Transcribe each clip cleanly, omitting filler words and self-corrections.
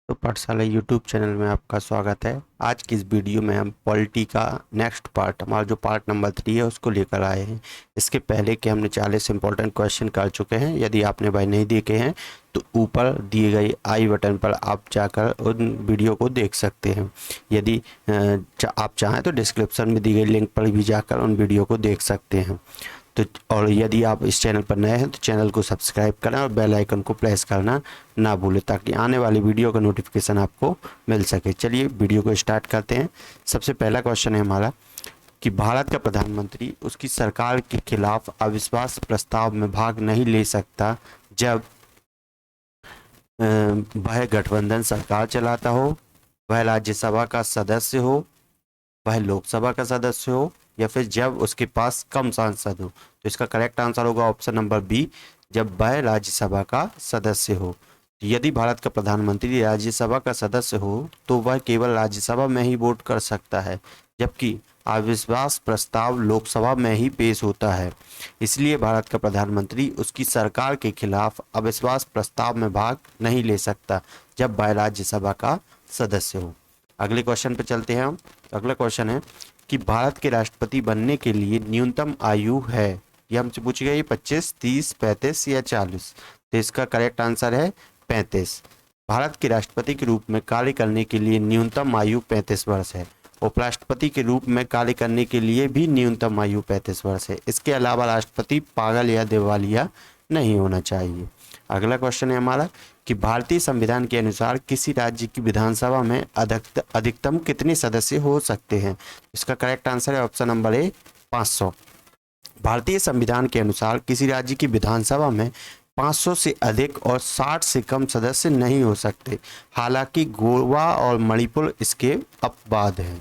तो पाठशाला YouTube channel में आपका स्वागत है। आज की इस वीडियो में हम पॉलिटी का नेक्स्ट पार्ट, हमारा जो पार्ट नंबर 3 है, उसको लेकर आए हैं। इसके पहले के हमने 40 इंपॉर्टेंट क्वेश्चन कर चुके हैं। यदि आपने भाई नहीं देखे हैं तो ऊपर दिए गए आई बटन पर आप जाकर उन वीडियो को देख सकते हैं। यदि आप चाहें तो डिस्क्रिप्शन में दी गई लिंक पर भी जाकर उन वीडियो को देख सकते हैं। तो और यदि आप इस चैनल पर नए हैं तो चैनल को सब्सक्राइब करें और बेल आइकन को प्रेस करना ना भूलें, ताकि आने वाली वीडियो का नोटिफिकेशन आपको मिल सके। चलिए वीडियो को स्टार्ट करते हैं। सबसे पहला क्वेश्चन है हमारा कि भारत का प्रधानमंत्री उसकी सरकार के खिलाफ अविश्वास प्रस्ताव में भाग नहीं ले सकता जब वह गठबंधन सरकार चलाता हो, वह राज्यसभा का सदस्य हो, वह लोकसभा का सदस्य हो, या फिर जब उसके पास कम सांसद हो। तो इसका करेक्ट आंसर होगा ऑप्शन नंबर बी, जब वह राज्यसभा का सदस्य हो। यदि भारत का प्रधानमंत्री राज्यसभा का सदस्य हो तो वह केवल राज्यसभा में ही वोट कर सकता है, जबकि अविश्वास प्रस्ताव लोकसभा में ही पेश होता है। इसलिए भारत का प्रधानमंत्री उसकी सरकार के खिलाफ अविश्वास प्रस्ताव में भाग नहीं ले सकता जब वह राज्यसभा का सदस्य हो। अगले क्वेश्चन पे चलते हैं हम। अगला क्वेश्चन है कि भारत के राष्ट्रपति बनने के लिए न्यूनतम आयु है, यह हमसे पूछी गई 25, 30, 35 या 40। तो इसका करेक्ट आंसर है 35। भारत के राष्ट्रपति के रूप में कार्य करने के लिए न्यूनतम आयु 35 वर्ष है। उपराष्ट्रपति के रूप में कार्य करने के लिए भी न्यूनतम आयु 35 वर्ष है। इसके अलावा राष्ट्रपति पागल या दिवालिया नहीं होना चाहिए। अगला क्वेश्चन है हमारा कि भारतीय संविधान के अनुसार किसी राज्य की विधानसभा में अधिकतम कितने सदस्य हो सकते हैं। इसका करेक्ट आंसर है ऑप्शन नंबर ए, 500। भारतीय संविधान के अनुसार किसी राज्य की विधानसभा में 500 से अधिक और 60 से कम सदस्य नहीं हो सकते। हालांकि गोवा और मणिपुर इसके अपवाद हैं।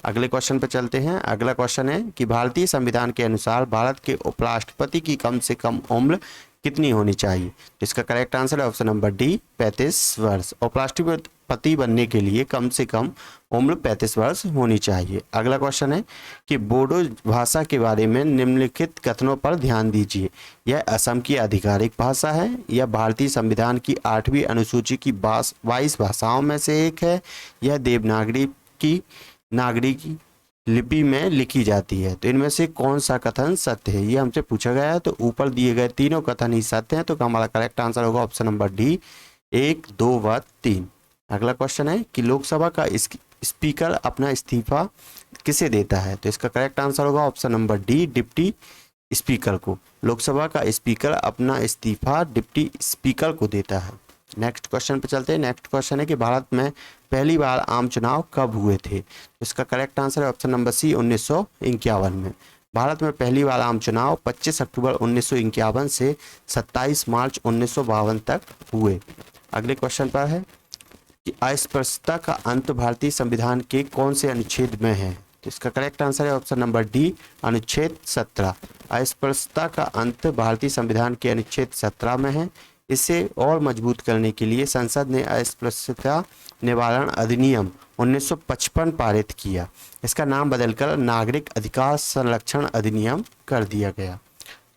अगले क्वेश्चन पर चलते हैं। अगला क्वेश्चन है कि भारतीय संविधान के अनुसार भारत के उपराष्ट्रपति की कम से कम उम्र कितनी होनी चाहिए। इसका करेक्ट आंसर है ऑप्शन नंबर डी, 35 वर्ष। उपराष्ट्रपति बनने के लिए कम से कम उम्र 35 वर्ष होनी चाहिए। अगला क्वेश्चन है कि बोडो भाषा के बारे में निम्नलिखित कथनों पर ध्यान दीजिए। यह असम की आधिकारिक भाषा है, यह भारतीय संविधान की 8वीं अनुसूची की 22 भाषाओं में से एक है, यह देवनागरी की नागरिकी लिपि में लिखी जाती है। तो इनमें से कौन सा कथन सत्य है, ये हमसे पूछा गया है। तो ऊपर दिए गए तीनों कथन ही सत्य हैं, तो हमारा करेक्ट आंसर होगा ऑप्शन नंबर डी, 1, 2 व 3। अगला क्वेश्चन है कि लोकसभा का स्पीकर अपना इस्तीफा किसे देता है। तो इसका करेक्ट आंसर होगा option number D, deputy speaker को। लोकसभा का स्पीकर अपना इस्तीफा डिप्टी स्पीकर को देता है। नेक्स्ट क्वेश्चन पे चलते हैं। नेक्स्ट क्वेश्चन है कि भारत में पहली बार आम चुनाव कब हुए थे। इसका करेक्ट आंसर है ऑप्शन नंबर सी, 1951 में। भारत में पहली बार आम चुनाव 25 अक्टूबर 1951 से 27 मार्च 1952 तक हुए। अगले क्वेश्चन पर है कि अस्पृश्यता का अंत भारतीय संविधान के कौन से अनुच्छेद में है। तो इसका करेक्ट आंसर है ऑप्शन नंबर डी, अनुच्छेद 17। अस्पृश्यता का अंत भारतीय संविधान के अनुच्छेद 17 में है। इसे और मजबूत करने के लिए संसद ने अस्पृश्यता निवारण अधिनियम 1955 पारित किया। इसका नाम बदलकर नागरिक अधिकार संरक्षण अधिनियम कर दिया गया।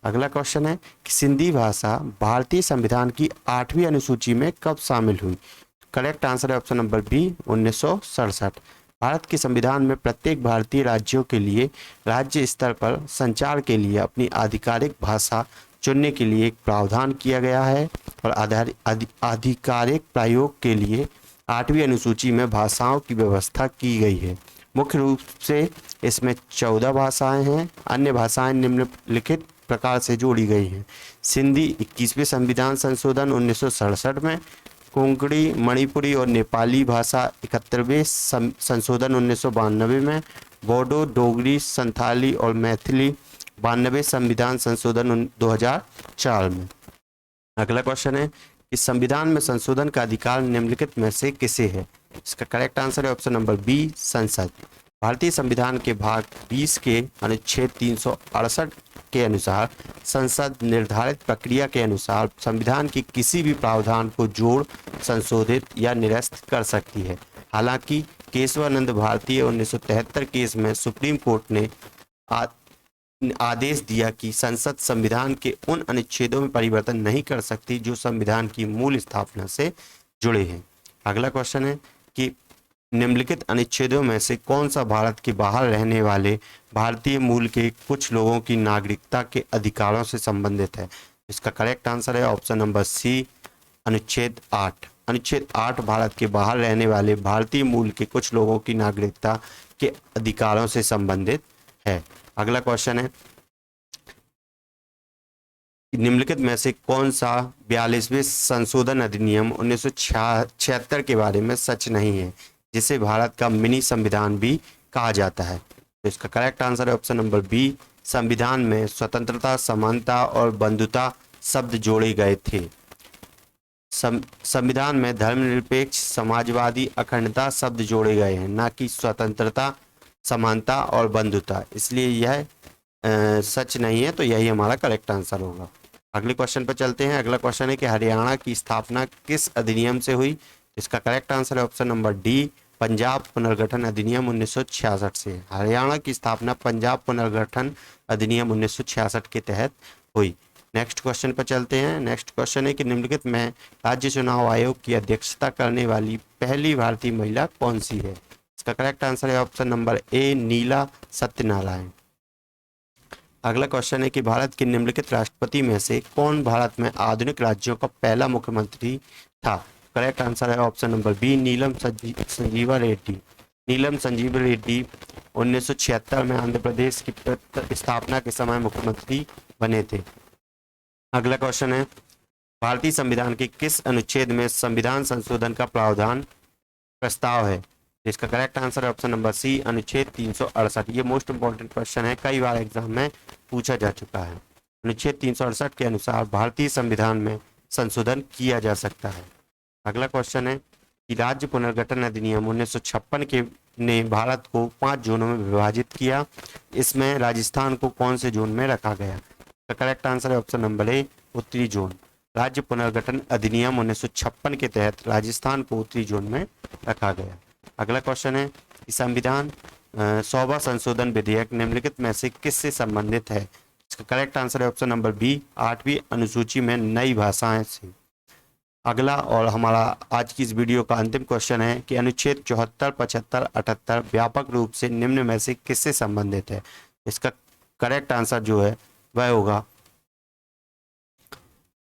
अगला क्वेश्चन है कि सिंधी भाषा भारतीय संविधान की 8वीं अनुसूची में कब शामिल हुई। करेक्ट आंसर है ऑप्शन नंबर बी, 1967। भारत के संविधान में प्रत्येक भारतीय राज्यों के लिए राज्य स्तर पर संचार के लिए अपनी आधिकारिक भाषा चुनने के लिए एक प्रावधान किया गया है, और आधिकारिक प्रयोग के लिए 8वीं अनुसूची में भाषाओं की व्यवस्था की गई है। मुख्य रूप से इसमें 14 भाषाएं हैं। अन्य भाषाएं निम्नलिखित प्रकार से जोड़ी गई हैं। सिंधी 21वें संविधान संशोधन 1967 में, कोंकणी, मणिपुरी और नेपाली भाषा 71वें संशोधन 1992 में, बोडो, डोगरी, संथाली और मैथिली 92वें संविधान संशोधन 2004 में। अगला क्वेश्चन है कि संविधान में संशोधन का अधिकार निम्नलिखित में से किसे है। इसका करेक्ट आंसर है ऑप्शन नंबर बी, संसद। भारतीय संविधान के भाग 20 के अनुच्छेद 368 के अनुसार संसद निर्धारित प्रक्रिया के अनुसार संविधान के किसी भी प्रावधान को जोड़, संशोधित या निरस्त कर सकती है। हालांकि केशवानंद भारती 1973 केस में सुप्रीम कोर्ट ने आदेश दिया कि संसद संविधान के उन अनुच्छेदों में परिवर्तन नहीं कर सकती जो संविधान की मूल स्थापना से जुड़े हैं। अगला क्वेश्चन है कि निम्नलिखित अनुच्छेदों में से कौन सा भारत के बाहर रहने वाले भारतीय मूल के कुछ लोगों की नागरिकता के अधिकारों से संबंधित है? इसका करेक्ट आंसर है ऑप्शन नंबर सी, अनुच्छेद 8। अनुच्छेद 8 भारत के बाहर रहने वाले भारतीय मूल के कुछ लोगों की नागरिकता के अधिकारों से संबंधित है। अगला क्वेश्चन है, निम्नलिखित में से कौन सा 42वें संशोधन अधिनियम 1976 के बारे में सच नहीं है, जिसे भारत का मिनी संविधान भी कहा जाता है? तो इसका करेक्ट आंसर है ऑप्शन नंबर बी, संविधान में स्वतंत्रता, समानता और बंधुता शब्द जोड़े गए थे। संविधान में धर्मनिरपेक्ष, समाजवादी, अखंडता शब्द जोड़े गए हैं, ना कि स्वतंत्रता, समानता और बंधुता, इसलिए यह सच नहीं है। तो यही हमारा करेक्ट आंसर होगा। अगले क्वेश्चन पर चलते हैं। अगला क्वेश्चन है कि हरियाणा की स्थापना किस अधिनियम से हुई? इसका करेक्ट आंसर है ऑप्शन नंबर डी, पंजाब पुनर्गठन अधिनियम 1966 से। हरियाणा की स्थापना पंजाब पुनर्गठन अधिनियम 1966 के तहत हुई। नेक्स्ट क्वेश्चन पर चलते हैं। नेक्स्ट क्वेश्चन है कि निम्नलिखित में राज्य चुनाव आयोग की अध्यक्षता करने वाली पहली भारतीय महिला कौन सी है? इसका करेक्ट आंसर है ऑप्शन नंबर ए, नीला सत्यनारायण। अगला क्वेश्चन है कि भारत के निम्नलिखित राष्ट्रपति में से कौन भारत में आधुनिक राज्यों का पहला मुख्यमंत्री था? करेक्ट आंसर है option number B, Neelam Sanjiva Reddy. Neelam Sanjiva Reddy 1976 में आंध्र प्रदेश की स्थापना के समय मुख्यमंत्री बने थे। अगला क्वेश्चन है, भारतीय संविधान के किस अनुच्छेद में संविधान संशोधन का प्रावधान प्रस्ताव है? इसका करेक्ट आंसर है ऑप्शन नंबर सी, अनुच्छेद 368। ये मोस्ट इंपॉर्टेंट क्वेश्चन है, कई बार एग्जाम में पूछा जा चुका है। अनुच्छेद 368 के अनुसार भारतीय संविधान में संशोधन किया जा सकता है। अगला क्वेश्चन है कि राज्य पुनर्गठन अधिनियम 1956 के ने भारत को 5 जोनों में विभाजित किया। इसमें राजस्थान को कौन से जोन में रखा गया? करेक्ट आंसर है ऑप्शन नंबर ए, उत्तरी जोन। राज्य पुनर्गठन अधिनियम 1956 के तहत राजस्थान को उत्तरी जोन में रखा गया। अगला क्वेश्चन है कि संविधान 100वां संशोधन विधेयक निम्नलिखित में से किससे संबंधित है? इसका करेक्ट आंसर है ऑप्शन नंबर बी, 8वीं अनुसूची में नई भाषाएं से। अगला और हमारा आज की इस वीडियो का अंतिम क्वेश्चन है कि अनुच्छेद 74, 75, 78 व्यापक रूप से निम्न में से किससे संबंधित है? इसका करेक्ट आंसर जो है वह होगा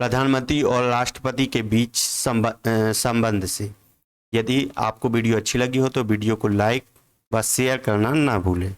प्रधानमंत्री और राष्ट्रपति के बीच संबंध से। यदि आपको वीडियो अच्छी लगी हो तो वीडियो को लाइक व शेयर करना ना भूलें।